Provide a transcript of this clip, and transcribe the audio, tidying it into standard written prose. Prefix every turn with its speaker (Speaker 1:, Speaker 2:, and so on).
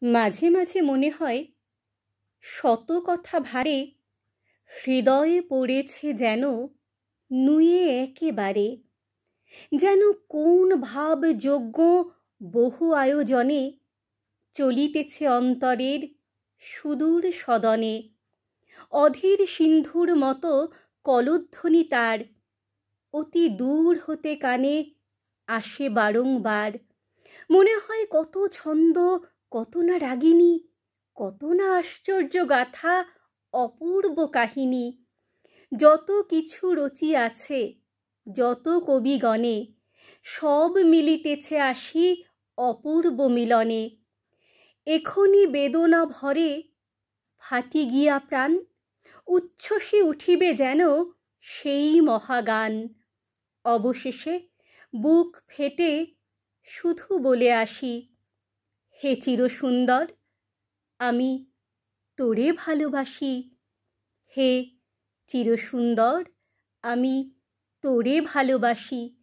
Speaker 1: মাঝে মাঝে মনে হয় শত কথা ভারে হৃদয়ে পড়েছে যেন নুয়ে একেবারে, যেন কোন ভাব যজ্ঞ বহু আয়োজনে চলিতেছে অন্তরের সুদূর সদনে। অধীর সিন্ধুর মতো কলধ্বনি তার অতি দূর হতে কানে আসে বারংবার। মনে হয় কত ছন্দ, কত না রাগিনী, কত না আশ্চর্য গাথা, অপূর্ব কাহিনী। যত কিছু রচিয়াছে যত কবিগণে, সব মিলিতেছে আসি অপূর্ব মিলনে। এখনি বেদনা ভরে ফাটি গিয়া প্রাণ, উচ্ছ্বসে উঠিবে যেন সেই মহাগান। অবশেষে বুক ফেটে শুধু বলে আসি, হে চিরসুন্দর, আমি তোরে ভালোবাসি। হে চিরসুন্দর, আমি তোরে ভালোবাসি।